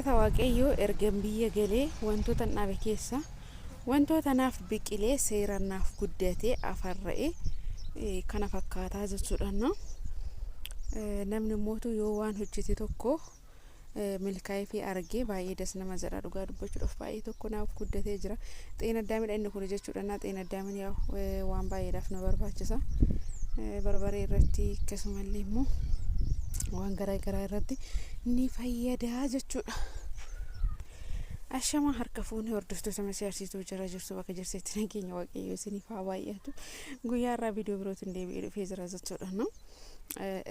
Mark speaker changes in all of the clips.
Speaker 1: Waaqayyo ergan biyya galee wantoota dhaabe keessa wantoota naaf biqilee seeraan naaf guddatee afarra'e kana fakkaataa jechuudha. Namni mootu yoo waan hojjete tokko milkaa'ee fi argee baay'ee das nama jara dhugaa dubbachuudhaaf baay'ee tokko naaf guddatee jira. Xeena addaamidha inni kun jechuudha. Xeena addaamin waan baay'eedhaaf nu barbaachisa. Barbaree irratti akkasumallee immoo waan garaa garaa irratti ni fayyada jechuudha. Ashama harka fuuni hordoftoota masiyaarsituu jira jirtu bakka jirsetti nageenya waaqayyo isiniif haa baay'atu. Guyyaa irraa viidiyoo birootiin deebi'ee dhufee jira jechuudha.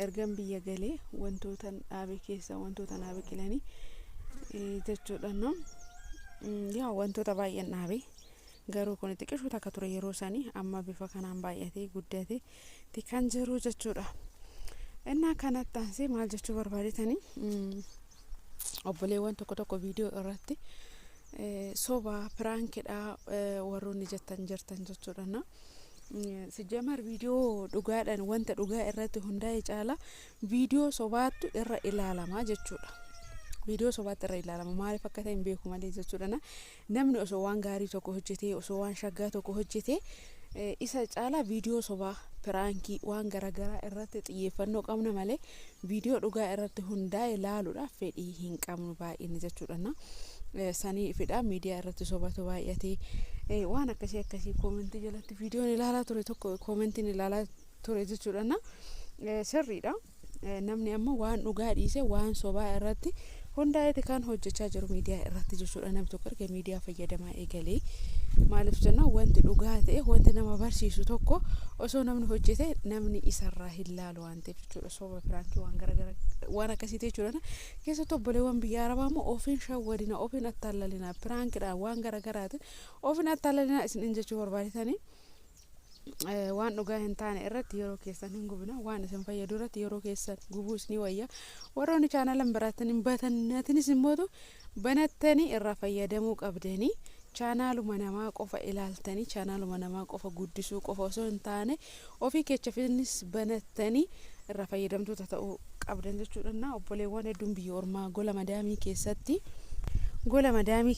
Speaker 1: Ergan biyya galee wantoota dhaabe keessa wantoota naa biqilanii jechuudha. Yaa wantoota baay'een dhaabe garuu kun xiqqishuu takka ture yeroo sanii amma bifa kanaan baay'atee guddatee kan jiru jechuudha. Innaa kanatti aansee maal jechuu barbaadetanii obboleewwan tokko viidiyoo irratti soba piraankiidha warroonni jettan jirtan jechuudha. Sijamar viidiyoo dhugaadhaan wanta dhugaa irratti hundaa'e caala viidiyoo sobaattu irra ilaalamaa jechuudha. Viidiyoo sobaatti irra ilaalama maaliif akka ta'e hin beeku malee jechuudha. Namni osoo waan gaarii tokko hojjetee osoo waan shaggaa tokko hojjetee isa caala viidiyoo sobaa piraankii waan garagaraa irratti xiyyeeffannoo qabna malee viidiyoo dhugaa irratti hundaa'e ilaaluudhaaf fedhii hin qabnu baay'inni jechuudha. Sanii fedhaa miidiyaa irratti sobatu baay'atee waan akkasii koomentii jalatti viidiyoon ilaalaa ture tokko koomentiin ilaalaa ture jechuudha. Sirriidha. Namni amma waan dhugaa dhiise waan sobaa irratti hundaa'eeti kan hojjechaa jiru miidiyaa irratti jechuudha. Namni tokko erga miidiyaa fayyadamaa eegalee maaliif jenna wanti dhugaa ta'e wanti nama barsiisu tokko osoo namni hojjete namni isarraa hin laalu waan ta'eef jechuudha. Soba piraankii waan garagaraa waan akkasiiti jechuudha. Keessattuu obboleewwan biyya arabaa immoo ofiin shawwadina ofiin attaallalina piraankiidhaan waan garagaraati ofiin attaallalina isin jechuu barbaadetanii waan dhugaa hin taane irratti yeroo keessan hin gubina waan isin fayyadu irratti yeroo keessan gubuu isin wayya warroonni chaanalan biraatanii batannatinis immoo banattanii irraa fayyadamuu qabdanii chaanaaluma namaa qofa ilaaltanii chaanaaluma namaa qofa guddisuu qofa osoo hin taane ofii keessafinis banattanii irraa fayyadamtoota ta'uu qabdan jechuudha. Obboleewwan hedduun biyya ormaa gola madaamii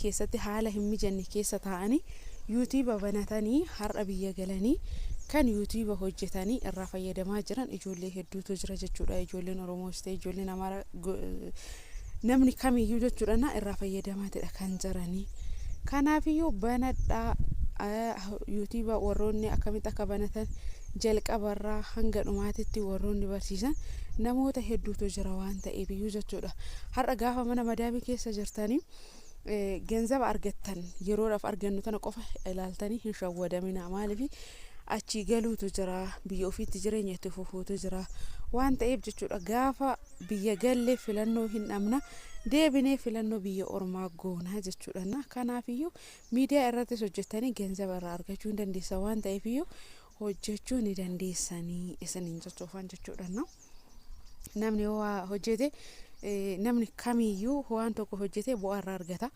Speaker 1: keessatti haala hin mijanne keessa taa'anii yuutuuba banatanii har'a biyya galanii kan yuutuuba hojjetanii irraa fayyadamaa jiran ijoollee hedduutu jira jechuudha. Ijoolleen Oromoos ta'e ijoolleen Amaaraa namni kamiyyuu jechuudha irraa fayyadamaatidha kan jiranii. Kanaafiyyuu banadhaa yuutuuba warroonni akkamitti akka banatan jalqabarraa hanga dhumaatitti warroonni barsiisan namoota hedduutu jira waan ta'eef iyyuu jechuudha. Har'a gaafa mana madaamii keessa jirtanii genzaba argattan yeroodhaaf argannu tana qofa ilaaltanii hin shawwadamina maaliif achi galuutu jira biyya ofiitti jireenya itti fufuutu jira waan ta'eef jechuudha. Gaafa biyya galle filannoo hin dhabna deebinee filannoo biyya ormaa goonaa jechuudha. Kanaafiyyuu miidiyaa irrattis hojjettanii genzaba irraa argachuu hin dandeessan waan ta'eef iyyuu hojjechuu ni dandeessanii isiniin jechuufan jechuudha. Namni yoo hojjete namni kamiyyuu waan tokko hojjete bu'aa irraa argata.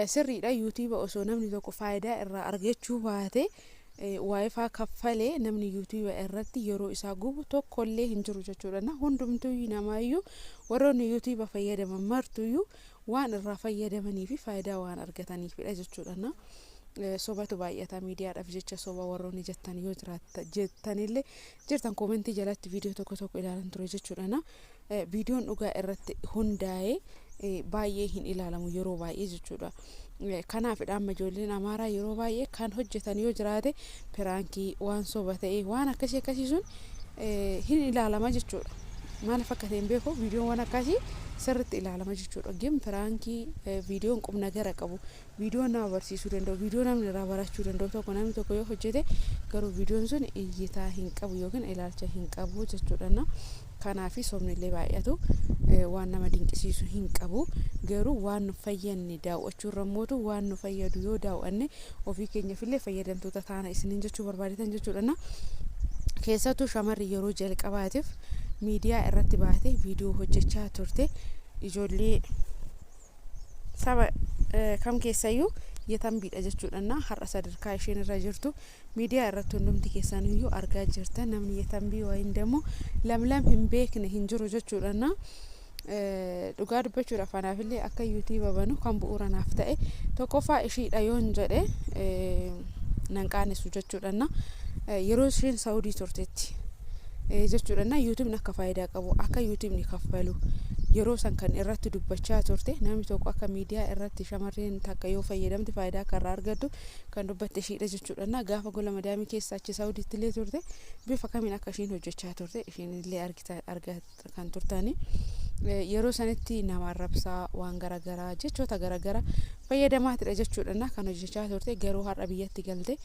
Speaker 1: Sirriidha. yuutuuba osoo namni tokko faayidaa irraa argachuu baate waayifaa kaffalee namni yuutuuba irratti yeroo isaa gubu tokkollee hin jiru jechuudha. Hundumtuu namaayyuu warroonni yuutuuba fayyadaman martuyyuu waan irraa fayyadamanii fi faayidaa waan argataniifidha jechuudha. Sobatu baay'ata miidiyaadhaaf jecha soba warroonni jettan yoo jettanillee jirtan koomentii jalatti viidiyoo tokko ilaalan ture jechuudha. Viidiyoon dhugaa irratti hundaa'ee baay'ee hin ilaalamu yeroo baay'ee jechuudha. Kanaafidha amma ijoolleen Amaaraa yeroo baay'ee kan hojjetan yoo jiraate piraankii waan soba ta'e waan akkasii sun hin ilaalama jechuudha. Maaliif akka ta'e hin beeku viidiyoon waan akkasii sirriitti ilaalama jechuudha. Gem piraankii viidiyoon qubna gara qabu viidiyoon nama barsiisuu danda'u viidiyoo namni irraa barachuu danda'u tokko namni tokko yoo hojjete garuu viidiyoon sun iyyitaa hin qabu yookiin ilaalcha hin qabu jechuudha. Kanaafi somnillee baay'atu waan nama dinqisiisu hin qabu garuu waan nu fayyadne daawwachuu rammootu waan nu fayyadu yoo daawwanne ofii keenyaafillee fayyadamtoota taana isiniin jechuu barbaadetan jechuudha. Keessattuu shamarri yeroo jalqabaatiif miidiyaa irratti baatee viidiyoo hojjechaa turte ijoollee saba kam keessayyuu yetambiidha jechuudha. Har'a sadarkaa isheen irra jirtu miidiyaa irratti hundumti keessaniyyuu argaa jirtan namni yetambii wayin demo lamlam hin beekne hin jiru jechuudha. dhugaa dubbachuudhaaf anaafillee akka yuutii banu kan bu'uura naaf ta'e tokkoffaa ishiidha yoon jedhe nan qaanessu jechuudha. Yeroo isheen Saawudii turteetti jechuudha yuutiin akka faayidaa qabu akka yuutiin kaffalu yeroo san kan irratti dubbachaa turte namni tokko akka miidiyaa irratti shamarreen takka yoo fayyadamte faayidaa kan argattu kan dubbatte ishiidha jechuudha. Gaafa gola madaamii keessa achi Saawudiitti illee turte bifa kamiin akka ishiin hojjechaa turte ishiin illee argaa kan turtani. Yeroo sanitti nama arrabsaa waan garagaraa jechoota garagara fayyadamaatidha jechuudha kan hojjechaa turte. Garuu har'a biyyatti galte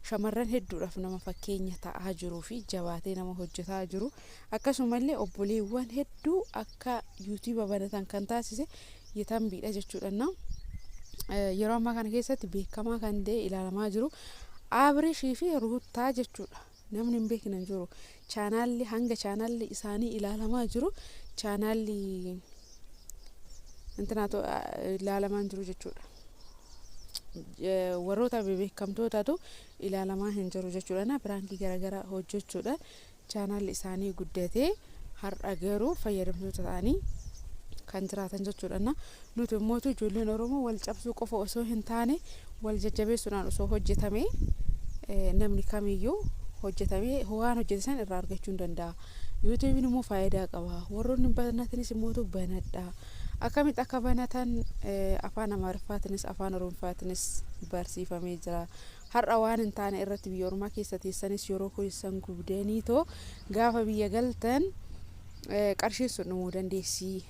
Speaker 1: shamarran hedduudhaaf nama fakkeenya ta'aa jiruu fi jabaatee nama hojjetaa jiru akkasumallee obboleewwan hedduu akka yuutii banatan kan taasise Yetanbiidha jechuudha. Yeroo ammaa kana keessatti beekamaa kan ta'e ilaalamaa jiru Abrishii fi Ruutaa jechuudha. Namni hin beekne hin jiru. Chaanaalli hanga chaanaalli isaanii ilaalamaa jiru chaanaalli intanaatu ilaalamaa jiru jechuudha. Warroota beekamtootatu ilaalamaa hin jiru jechuudha. Biraankii garagaraa hojjechuudha chaanaalli isaanii guddatee har'a garuu fayyadamtoota ta'anii kan jiraatan jechuudha. Nuti immoo ijoolleen Oromoo wal cabsuu qofa osoo hin taane wal jajjabeessuudhaan osoo hojjetame namni kamiyyuu hojjetamee waan hojjetan irraa argachuu hin danda'a. yuutiin immoo faayidaa qaba. Warroonni banatanis immoo banadha. Akkamitti akka banatan afaan Amaariffaatinis afaan Oromooffaatinis barsiifamee jira. Har'a waan hin taane irratti biyya Oromaa keessa teessanis yeroo keessan gubdanii too gaafa biyya galtan qarshii sun dhumuu dandeessi.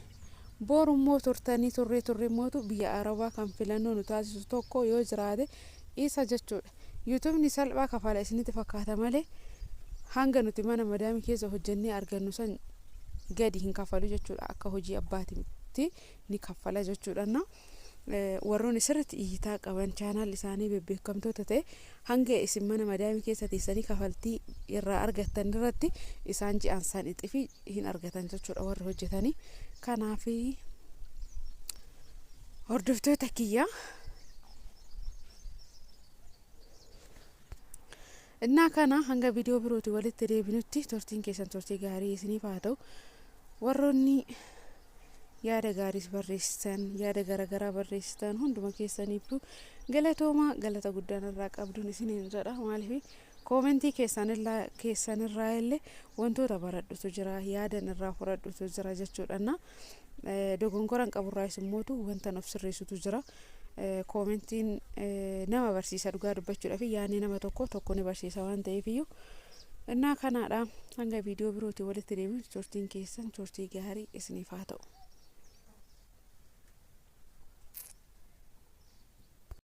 Speaker 1: Borummoo turtanii turree mootu biyya Arabaa kan filannoo nu taasisu tokko yoo jiraate isa jechuudha. yuutiin salphaa kafala isinitti fakkaata malee hanga nuti mana madaamii keessa hojjennee argannu san gadi hin kafalu jechuudha. Akka hojii abbaatiitti ni kaffala jechuudha. Warroonni sirriitti iyyitaa qaban chaanaal isaanii beekamtoota ta'e hanga isin mana madaamii keessa teessanii kafaltii irraa argattan irratti isaan ji'aan san ixifi hin argatan jechuudha warri hojjetanii. Kanaaf hordoftoota kiyya innaa kana hanga viidiyoo birooti walitti deebinutti turtiin keessan turtii gaarii isiniif haa ta'u. Warroonni yaada gaariis barreessitan yaada garagaraa barreessitan hunduma keessaniif galatooma galata guddaan irraa qabduun isiniin jedha. Maaliif koomentii keessanirraa illee wantoota baradhutu jira yaadan irraa fudhadhutu jira jechuudha. Dogongoran qaburraayis immoo wanta nuuf sirreessutu jira. Koomentiin nama barsiisa dhugaa dubbachuudhaaf yaadni nama tokko ni barsiisa waan ta'eef iyyuu innaa kanaadha. Hanga viidiyoo birooti walitti deebinutti turtiin keessan turtii gaarii isiniif haa ta'u.